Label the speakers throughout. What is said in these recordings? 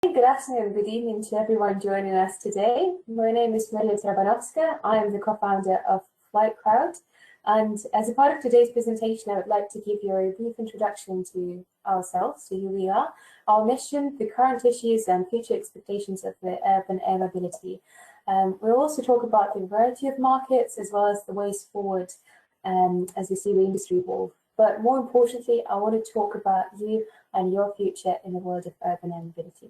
Speaker 1: Good afternoon, good evening to everyone joining us today. My name is Mariya Tarabanovska. I am the co-founder of FlightCrowd, and as a part of today's presentation, I would like to give you a brief introduction to ourselves, to who we are, our mission, the current issues and future expectations of the urban air mobility. We'll also talk about the variety of markets as well as the ways forward as we see the industry evolve. But more importantly, I want to talk about you and your future in the world of urban air mobility.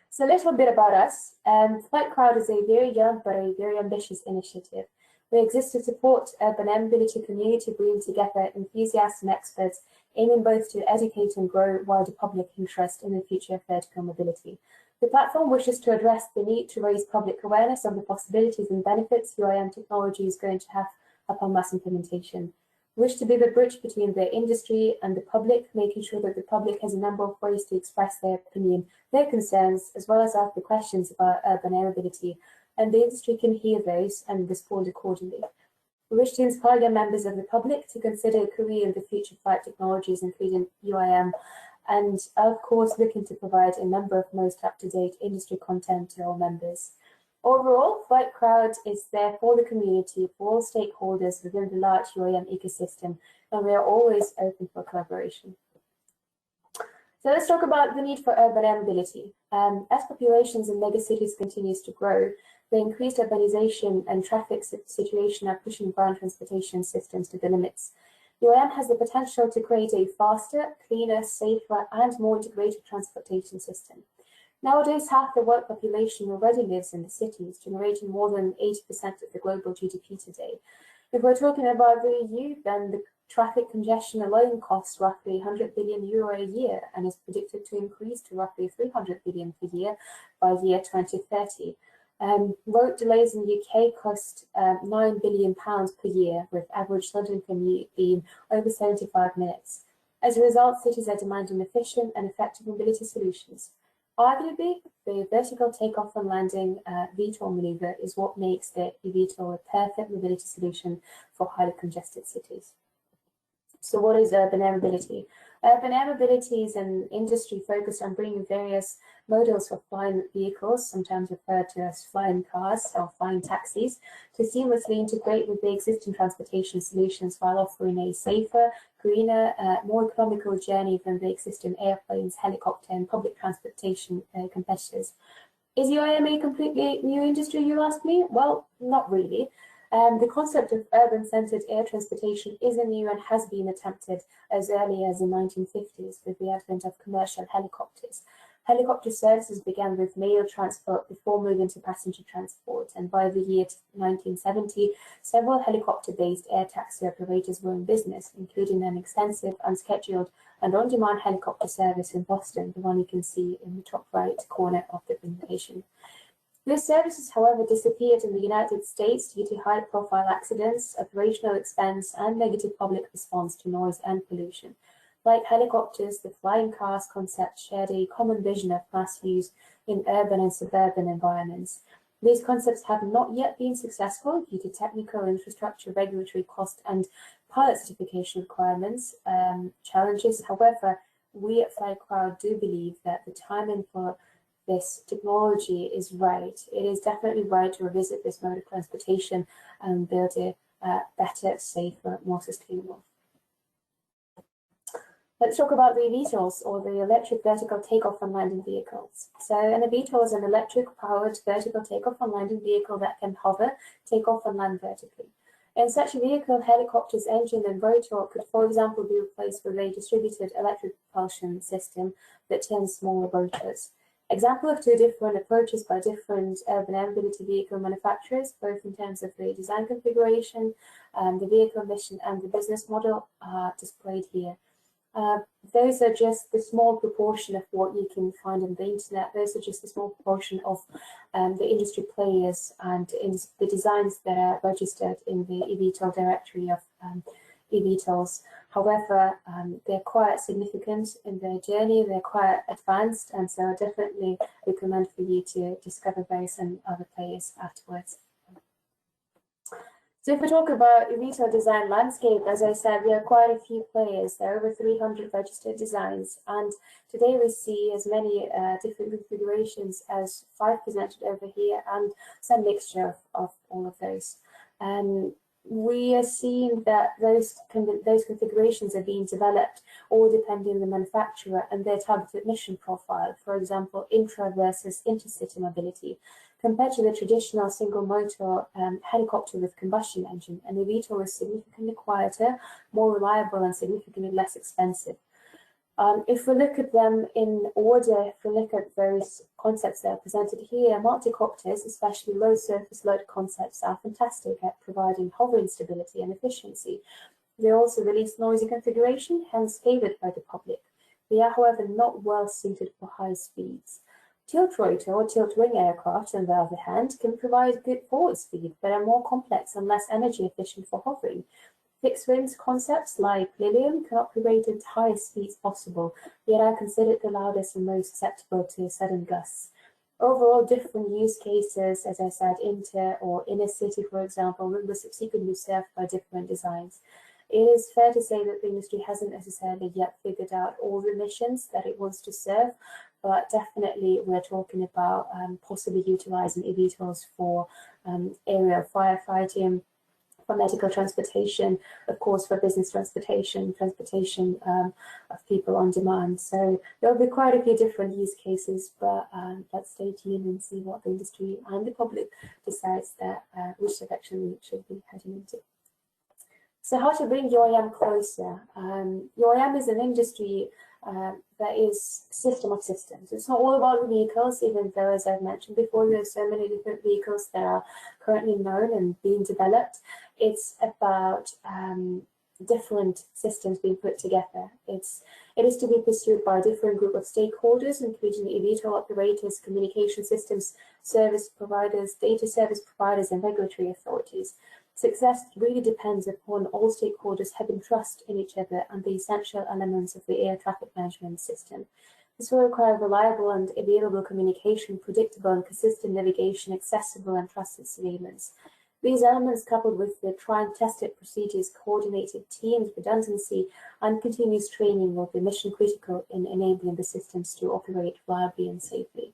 Speaker 1: So a little bit about us. FlightCrowd is a very young but a very ambitious initiative. We exist to support urban air mobility community, bringing together enthusiasts and experts, aiming both to educate and grow wider public interest in the future of vertical mobility. The platform wishes to address the need to raise public awareness of the possibilities and benefits UAM technology is going to have upon mass implementation. We wish to be the bridge between the industry and the public, making sure that the public has a number of ways to express their opinion, their concerns, as well as ask the questions about urban air mobility, and the industry can hear those and respond accordingly. We wish to inspire young members of the public to consider a career in the future flight technologies, including UAM, and of course looking to provide a number of most up-to-date industry content to all members. Overall, FlightCrowd is there for the community, for all stakeholders within the large UAM ecosystem, and we are always open for collaboration. So let's talk about the need for urban air mobility. As populations in megacities continues to grow, the increased urbanization and traffic situation are pushing ground transportation systems to the limits. UAM has the potential to create a faster, cleaner, safer, and more integrated transportation system. Nowadays, half the world population already lives in the cities, generating more than 80% of the global GDP today. If we're talking about the EU, then the traffic congestion alone costs roughly €100 billion a year and is predicted to increase to roughly €300 billion per year by year 2030. Road delays in the UK cost £9 billion per year, with average London commute being over 75 minutes. As a result, cities are demanding efficient and effective mobility solutions. Arguably, the vertical takeoff and landing VTOL maneuver is what makes the eVTOL a perfect mobility solution for highly congested cities. So what is urban air mobility? Urban air mobility is an industry focused on bringing various models of flying vehicles, sometimes referred to as flying cars or flying taxis, to seamlessly integrate with the existing transportation solutions while offering a safer, greener, more economical journey than the existing airplanes, helicopter, and public transportation competitors. Is UAM a completely new industry, you ask me? Well, not really. The concept of urban-centered air transportation isn't new and has been attempted as early as the 1950s with the advent of commercial helicopters. Helicopter services began with mail transport before moving to passenger transport, and by the year 1970, several helicopter-based air taxi operators were in business, including an extensive, unscheduled, and on-demand helicopter service in Boston, the one you can see in the top right corner of the presentation. These services, however, disappeared in the United States due to high-profile accidents, operational expense, and negative public response to noise and pollution. Like helicopters, the flying cars concept shared a common vision of mass use in urban and suburban environments. These concepts have not yet been successful due to technical, infrastructure, regulatory cost, and pilot certification requirements challenges. However, we at FlightCrowd do believe that the timing for this technology is right. It is definitely right to revisit this mode of transportation and build a better, safer, more sustainable. Let's talk about the eVTOLs, or the electric vertical takeoff and landing vehicles. So an eVTOL is an electric-powered vertical takeoff and landing vehicle that can hover, take off, and land vertically. In such a vehicle, helicopter's engine and rotor could, for example, be replaced with a distributed electric propulsion system that turns smaller rotors. Example of two different approaches by different urban air mobility vehicle manufacturers, both in terms of the design configuration, the vehicle mission, and the business model, are displayed here. Those are just the small proportion of what you can find on the internet. Those are just a small proportion of the industry players and the designs that are registered in the eVTOL directory of eVTOLs. However, they're quite significant in their journey, they're quite advanced, and so I definitely recommend for you to discover those and other players afterwards. So if we talk about eVTOL design landscape, as I said, there are quite a few players. There are over 300 registered designs, and today we see as many different configurations as 5 presented over here, and some mixture of all of those. We are seeing that those configurations are being developed all depending on the manufacturer and their targeted mission profile, for example, intra versus intercity mobility. Compared to the traditional single motor helicopter with combustion engine, an eVTOL is significantly quieter, more reliable, and significantly less expensive. If we look at them in order, if we look at various concepts that are presented here, multicopters, especially low surface load concepts, are fantastic at providing hovering stability and efficiency. They also release noisy configuration, hence favored by the public. They are, however, not well suited for high speeds. Tilt-rotor or tilt-wing aircraft, on the other hand, can provide good forward speed, but are more complex and less energy efficient for hovering. Fixed-wings concepts like Lilium can operate at highest speeds possible, yet are considered the loudest and most susceptible to sudden gusts. Overall, different use cases, as I said, inter or inner city, for example, will be subsequently served by different designs. It is fair to say that the industry hasn't necessarily yet figured out all the missions that it wants to serve, but definitely we're talking about possibly utilizing eVTOLs for aerial firefighting, for medical transportation, of course, for business transportation of people on demand. So there'll be quite a few different use cases, but let's stay tuned and see what the industry and the public decides that which direction we should be heading into. So how to bring UAM closer? UAM is an industry that is system of systems. It's not all about the vehicles, even though, as I've mentioned before, there's so many different vehicles that are currently known and being developed. It's about different systems being put together. It is to be pursued by a different group of stakeholders, including eVTOL operators, communication systems, service providers, data service providers, and regulatory authorities. Success really depends upon all stakeholders having trust in each other and the essential elements of the air traffic management system. This will require reliable and available communication, predictable and consistent navigation, accessible and trusted surveillance. These elements, coupled with the tried-and-tested procedures, coordinated teams, redundancy, and continuous training, will be mission critical in enabling the systems to operate reliably and safely.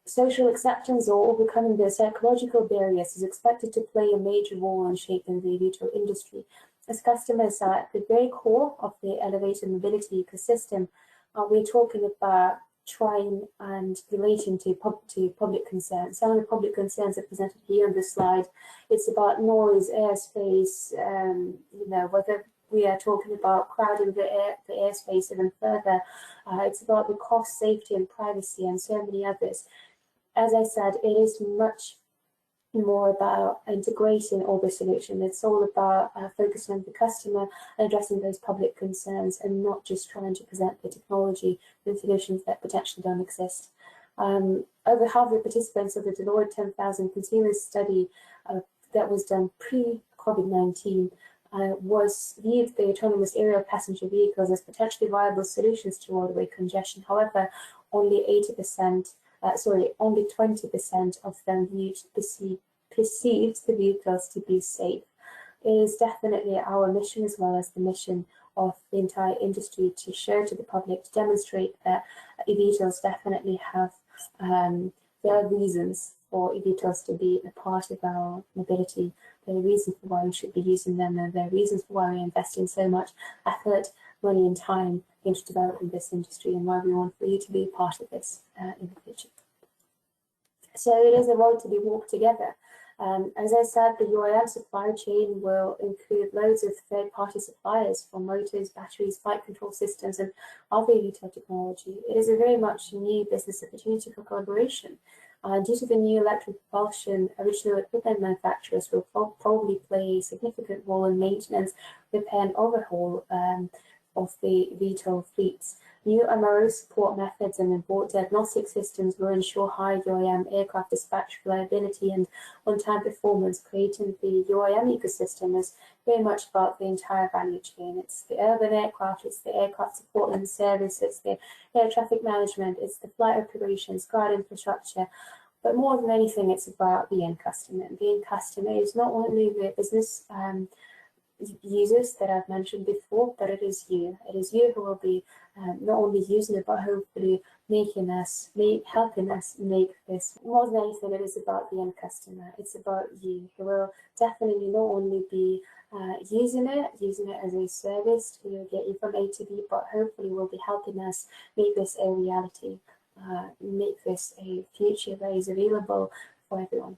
Speaker 1: Social acceptance or overcoming the psychological barriers is expected to play a major role in shaping the eVTOL industry, as customers are at the very core of the elevated mobility ecosystem. We're talking about trying and relating to public concerns. Some of the public concerns are presented here on this slide. It's about noise, airspace, whether we are talking about crowding the airspace even further. It's about the cost, safety, and privacy, and so many others. As I said, it is much more about integrating all the solutions. It's all about focusing on the customer and addressing those public concerns, and not just trying to present the technology and solutions that potentially don't exist. Over half the participants of the Deloitte 10,000 consumers study that was done pre-COVID-19 viewed the autonomous aerial passenger vehicles as potentially viable solutions to roadway congestion. However, only 20% of them perceived the vehicles to be safe. It is definitely our mission, as well as the mission of the entire industry, to show to the public, to demonstrate that eVTOLs definitely have there are reasons for eVTOLs to be a part of our mobility. There are reasons for why we should be using them, and there are reasons for why we're investing so much effort, money, and time into developing this industry, and why we want for you to be a part of this in the future. So it is a road to be walked together. As I said, the UAM supply chain will include loads of third-party suppliers for motors, batteries, flight control systems, and other eVTOL technology. It is a very much new business opportunity for collaboration. Due to the new electric propulsion, original equipment manufacturers will probably play a significant role in maintenance, repair, and overhaul of the eVTOL fleets. New MRO support methods and onboard diagnostic systems will ensure high UAM aircraft dispatch reliability and on-time performance. Creating the UAM ecosystem is very much about the entire value chain. It's the urban aircraft, it's the aircraft support and service, it's the air traffic management, it's the flight operations, ground infrastructure, But more than anything, it's about the end customer. The end customer is not only the business users that I've mentioned before, but it is you. It is you who will be not only using it, but hopefully helping us make this. More than anything, it is about the end customer. It's about you, who will definitely not only be using it as a service to get you from A to B, but hopefully will be helping us make this a reality, make this a future that is available for everyone.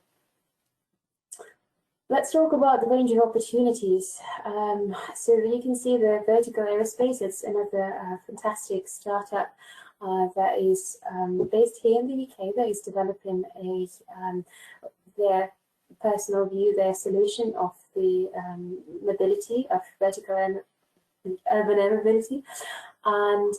Speaker 1: Let's talk about the range of opportunities. So you can see the Vertical Aerospace. It's another fantastic startup that is based here in the UK, that is developing their personal view, their solution of the mobility of vertical and urban air mobility. And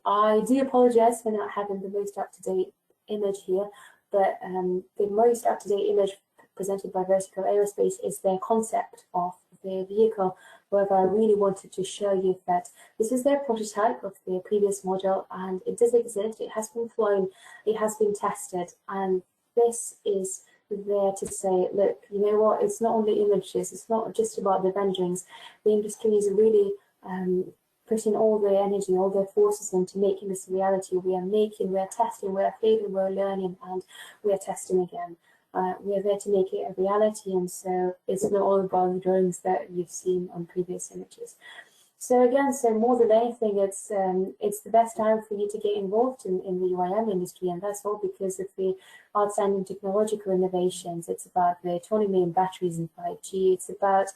Speaker 1: I do apologize for not having the most up-to-date image here, but the most up-to-date image presented by Vertical Aerospace is their concept of their vehicle. However, I really wanted to show you that this is their prototype of their previous model, and it does exist. It has been flown, it has been tested, and this is there to say, look, you know what, it's not only images, it's not just about the renderings. The industry is really putting all their energy, all their forces into making this a reality. We are testing, we are failing, we're learning, and we are testing again. We are there to make it a reality, and so it's not all about the drawings that you've seen on previous images. So again, more than anything, it's the best time for you to get involved in the UAM industry, and that's all because of the outstanding technological innovations. It's about the autonomy in batteries and 5G. It's about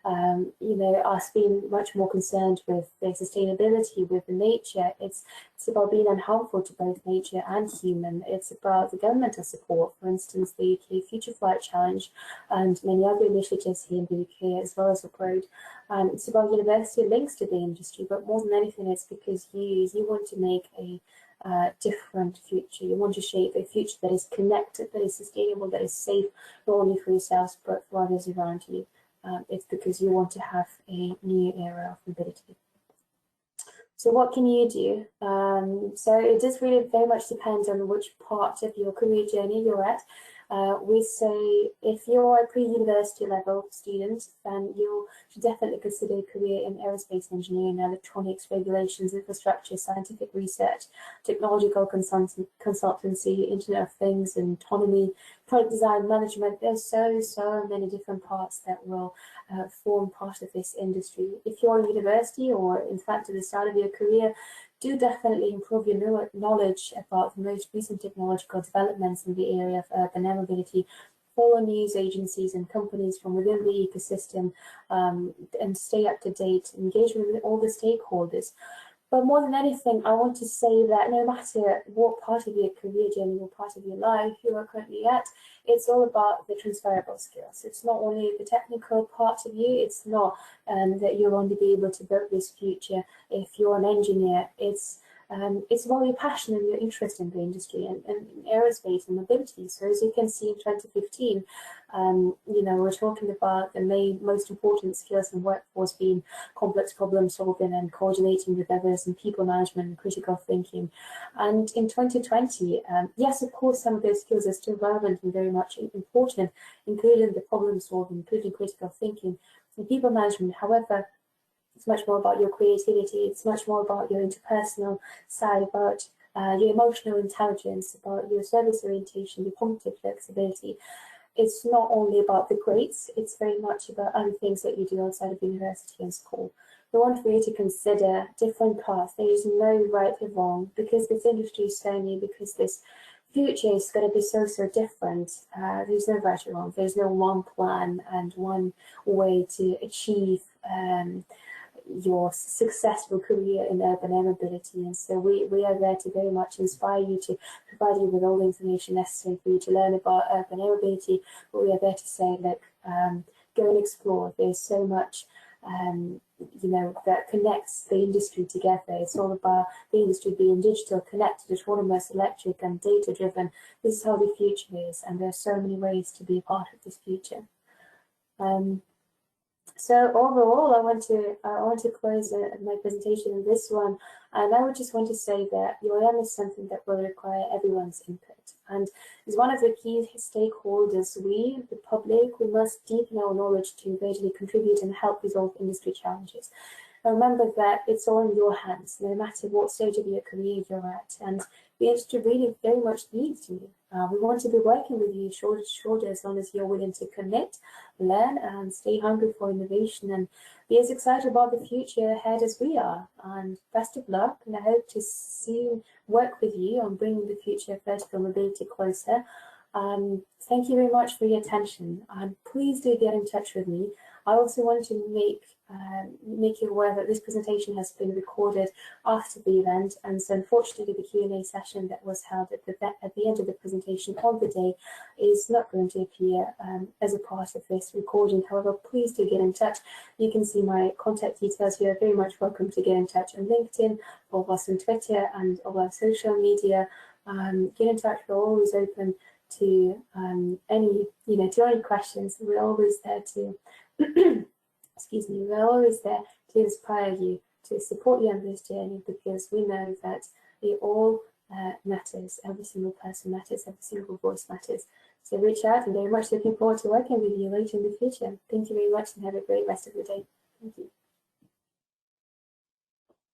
Speaker 1: us being much more concerned with the sustainability, with the nature. It's about being unharmful to both nature and human. It's about the governmental support, for instance, the UK Future Flight Challenge and many other initiatives here in the UK, as well as abroad. It's about university links to the industry, but more than anything, it's because you want to make a different future. You want to shape a future that is connected, that is sustainable, that is safe, not only for yourselves, but for others around you. It's because you want to have a new era of mobility. So what can you do? So it does really very much depend on which part of your career journey you're at. We say if you're a pre-university level student, then you should definitely consider a career in aerospace engineering, electronics, regulations, infrastructure, scientific research, technological consultancy, Internet of Things, and autonomy, product design, management. There's so many different parts that will form part of this industry. If you're in university or in fact at the start of your career, do definitely improve your knowledge about the most recent technological developments in the area of urban air mobility. Follow news agencies and companies from within the ecosystem and stay up to date. Engage with all the stakeholders. But more than anything, I want to say that no matter what part of your career journey, what part of your life you are currently at, it's all about the transferable skills. It's not only the technical part of you, it's not that you'll only be able to build this future if you're an engineer. It's about your passion and your interest in the industry and aerospace and mobility. So as you can see in 2015, we're talking about the most important skills in workforce being complex problem solving and coordinating with others and people management and critical thinking. And in 2020, yes, of course, some of those skills are still relevant and very much important, including the problem solving, including critical thinking and people management. However, it's much more about your creativity. It's much more about your interpersonal side, about your emotional intelligence, about your service orientation, your cognitive flexibility. It's not only about the grades, it's very much about other things that you do outside of university and school. We want for you to consider different paths. There is no right or wrong, because this industry is so new, because this future is going to be so different. There's no right or wrong. There's no one plan and one way to achieve your successful career in urban air mobility. And so we are there to very much inspire you, to provide you with all the information necessary for you to learn about urban air mobility. But we are there to say, look, go and explore. There's so much that connects the industry together. It's all about the industry being digital, connected, autonomous, electric, and data-driven. This is how the future is, and there are so many ways to be a part of this future. So overall, I want to close my presentation in this one, and I would just want to say that UAM is something that will require everyone's input. impact. And as one of the key stakeholders, we, the public, we must deepen our knowledge to greatly contribute and help resolve industry challenges. Now remember that it's all in your hands, no matter what stage of your career you're at, and the industry really very much needs you. We want to be working with you shoulder to shoulder as long as you're willing to commit, learn, and stay hungry for innovation, and be as excited about the future ahead as we are. And best of luck, and I hope to soon work with you on bringing the future of vertical mobility closer. Thank you very much for your attention, and please do get in touch with me. I also want to make you aware that this presentation has been recorded after the event, and so unfortunately the Q&A session that was held at the end of the presentation on the day is not going to appear as a part of this recording. However, please do get in touch. You can see my contact details. You are very much welcome to get in touch on LinkedIn, or us on Twitter, and all our social media. Get in touch. We're always open to any questions. We're always there to excuse me, we're always there to inspire you, to support you on this journey, because we know that it all matters. Every single person matters, every single voice matters. So reach out, and very much looking forward to working with you later in the future. Thank you very much, and have a great rest of the day. Thank you.